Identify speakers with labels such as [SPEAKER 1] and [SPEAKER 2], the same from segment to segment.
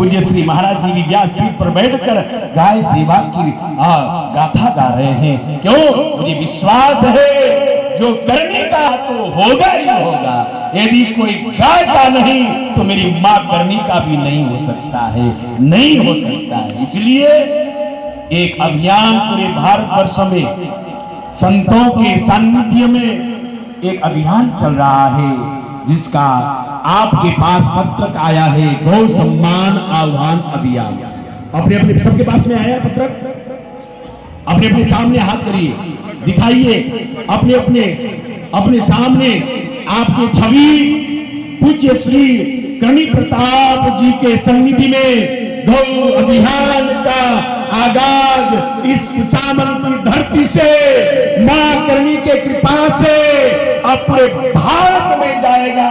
[SPEAKER 1] पूज्य श्री महाराज जी भी व्यासपीठ पर बैठकर गाय सेवा की गाथा गा रहे हैं। क्यों? मुझे विश्वास है जो करने का तो होगा ही होगा। यदि कोई गाय का नहीं तो मेरी मां करनी का भी नहीं हो सकता है, नहीं हो सकता है। इसलिए एक अभियान पूरे भारतवर्ष में संतों के सानिध्य में एक अभियान चल रहा है, जिसका आपके पास पत्रक आया है, गौ सम्मान आह्वान अभियान। अपने अपने सबके पास में आया पत्रक, अपने अपने सामने हाथ करिए, दिखाइए अपने अपने अपने सामने आपके छवि पूज्य श्री करणी प्रताप जी के सन्निधि में गौ अभियान का आगाज इस कुचामन की धरती से मां करणी के कृपा से अब पूरे भारत में जाएगा,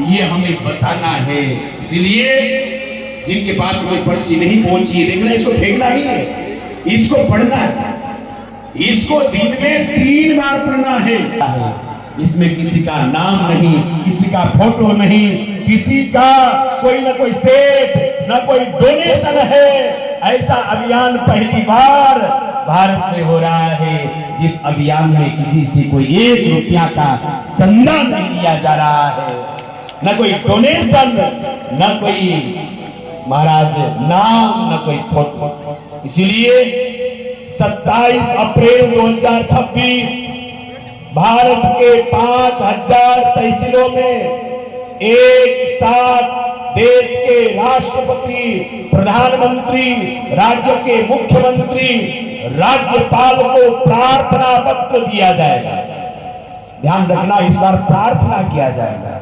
[SPEAKER 1] ये हमें बताना है। इसलिए जिनके पास कोई पर्ची नहीं पहुंची है, देखना, इसको फेंकना नहीं है, इसको पढ़ना है, इसको दिन में 3 बार पढ़ना है। इसमें किसी का नाम नहीं, किसी का फोटो नहीं, किसी का कोई ना कोई सेठ ना कोई डोनेशन है। ऐसा अभियान पहली बार भारत में हो रहा है, जिस अभियान में किसी से कोई 1 रुपया का चंदा नहीं लिया जा रहा है, न कोई डोनेशन, न कोई महाराज नाम, न कोई फोटो। इसलिए 27 अप्रैल 2026 भारत के 5000 तहसीलों में एक साथ देश के राष्ट्रपति, प्रधानमंत्री, राज्य के मुख्यमंत्री, राज्यपाल को प्रार्थना पत्र दिया जाएगा। ध्यान रखना, इस बार प्रार्थना किया जाएगा,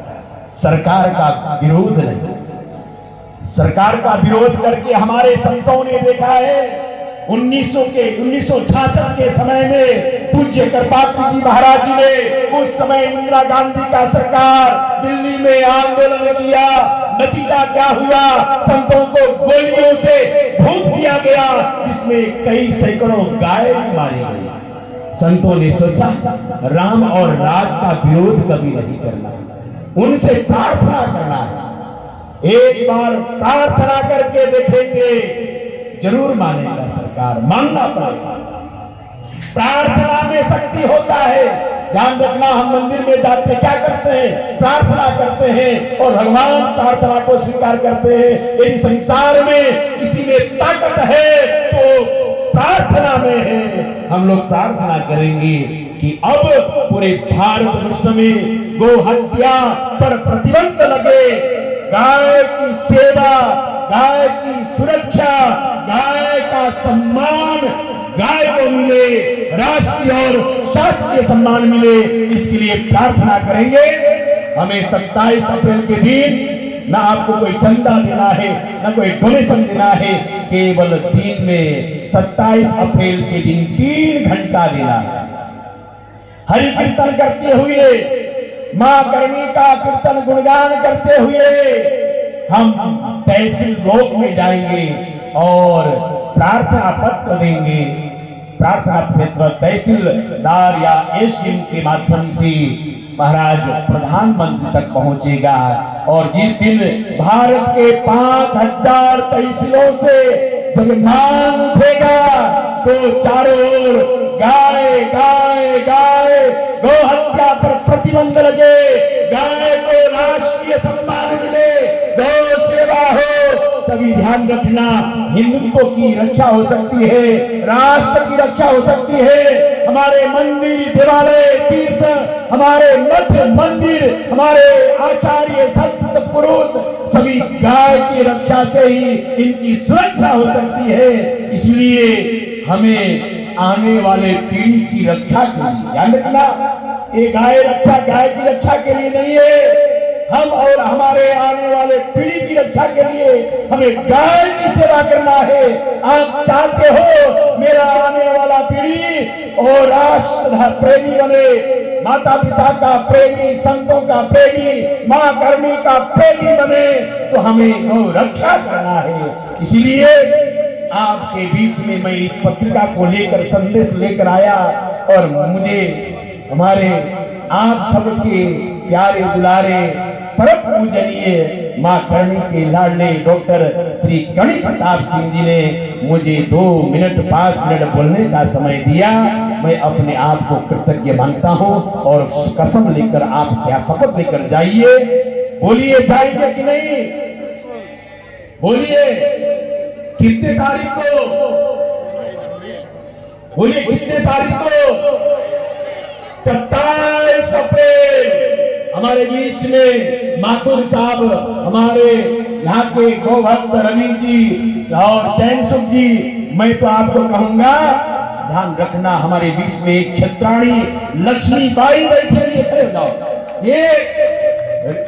[SPEAKER 1] सरकार का विरोध नहीं। सरकार का विरोध करके हमारे संतों ने देखा है 1966 के समय में पूज्य कृपात्री जी महाराज जी ने उस समय इंदिरा गांधी का सरकार दिल्ली में आंदोलन किया। नतीजा क्या हुआ? संतों को गोलियों से भून दिया गया, जिसमें कई सैकड़ों गाय भी मारी गई। संतों ने सोचा राम और राज का विरोध कभी नहीं करना, उनसे प्रार्थना करना है। एक बार प्रार्थना करके देखेंगे, जरूर मानेगा सरकार, मानना पड़ेगा। प्रार्थना में शक्ति होता है। ध्यान रखना, हम मंदिर में जाते क्या करते हैं? प्रार्थना करते हैं और भगवान प्रार्थना को स्वीकार करते हैं। यदि संसार में किसी में ताकत है तो प्रार्थना में है। हम लोग प्रार्थना करेंगे कि अब पूरे भारतवर्ष में गो हत्या पर प्रतिबंध लगे, गाय की सेवा, गाय की सुरक्षा, गाय का सम्मान गाय को मिले, राष्ट्रीय और शासकीय सम्मान मिले, इसके लिए प्रार्थना करेंगे। हमें 27 अप्रैल के दिन ना आपको कोई चंदा देना है, ना कोई डोनेशन देना है, केवल दिन में 27 अप्रैल के दिन 3 घंटा देना है। हरि कीर्तन करते हुए, मां करणी का कीर्तन गुणगान करते हुए हम तहसील ब्लॉक में जाएंगे और प्रार्थना पत्र देंगे। प्रार्थना पत्र तहसीलदार या एसडीएम के माध्यम से महाराज प्रधानमंत्री तक पहुंचेगा। और जिस दिन भारत के 5000 तहसीलों से जब नाम उठेगा तो चारों ओर गाय गाय गाय, गौ हत्या पर प्रतिबंध लगे, गाय को राष्ट्रीय सम्मान मिले, गौ सेवा हो, तभी ध्यान रखना हिंदुत्व की रक्षा हो सकती है, राष्ट्र की रक्षा हो सकती है। हमारे मंदिर, देवालय, तीर्थ, हमारे मठ मंदिर, हमारे आचार्य, संत पुरुष सभी गाय की रक्षा से ही इनकी सुरक्षा हो सकती है। इसलिए हमें आने वाले पीढ़ी की रक्षा के लिए ध्यान रखना, ये गाय की रक्षा के लिए नहीं है, हम और हमारे आने वाले पीढ़ी की रक्षा के लिए हमें गाय की सेवा करना है। आप चाहते हो मेरा आने वाला पीढ़ी और राष्ट्र प्रेमी बने, माता पिता का प्रेमी, संतों का प्रेमी, मां करणी का प्रेमी बने, तो हमें गौ रक्षा करना है। इसीलिए आपके बीच में मैं इस पत्रिका को लेकर संदेश लेकर आया और मुझे हमारे आप सबके प्यारे दुलारे परम पूजनीय मां करणी के लाडले डॉक्टर श्री कणी प्रताप सिंह जी ने मुझे 2 मिनट 5 मिनट बोलने का समय दिया। मैं अपने आप को कृतज्ञ मानता हूं और कसम लेकर आपसे शपथ लेकर जाइए। बोलिए जाएंगे कि नहीं? बोलिए कितने तारीख को? बोलिए कितने तारीख को? 27 अप्रैल। हमारे बीच में माथुर साहब, हमारे यहाँ के गोभक्त रवि जी और चैन सुख जी, मैं तो आपको कहूंगा ध्यान रखना, हमारे बीच में एक क्षेत्राणी लक्ष्मीबाई बैठी हुई है। खड़े हो जाओ। ये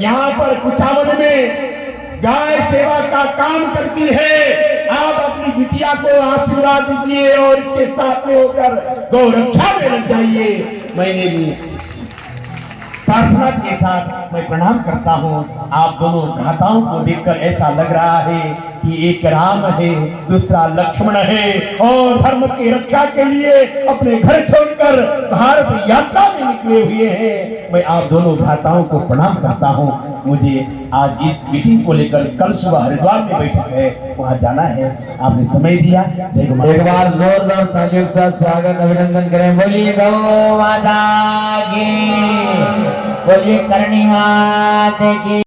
[SPEAKER 1] यहाँ पर कुचामन में गाय सेवा का काम करती है। आप अपनी बिटिया को आशीर्वाद दीजिए और इसके साथ में होकर गौ रक्षा में लग जाइए। मैंने भी प्रार्थना के साथ मैं प्रणाम करता हूँ। आप दोनों भ्राताओं को देखकर ऐसा लग रहा है कि एक राम है, दूसरा लक्ष्मण है और धर्म की रक्षा के लिए अपने घर छोड़कर भारत यात्रा में निकले हुए हैं। मैं आप दोनों भ्राताओं को प्रणाम करता हूँ। मुझे आज इस मीटिंग को लेकर कल सुबह हरिद्वार में बैठक है, वहाँ जाना है। आपने समय दिया, जय गौ माता।
[SPEAKER 2] एक बार जोरदार तालियों का स्वागत अभिनंदन करें। बोलिए गौ माता की, बोलिए करणी माता की।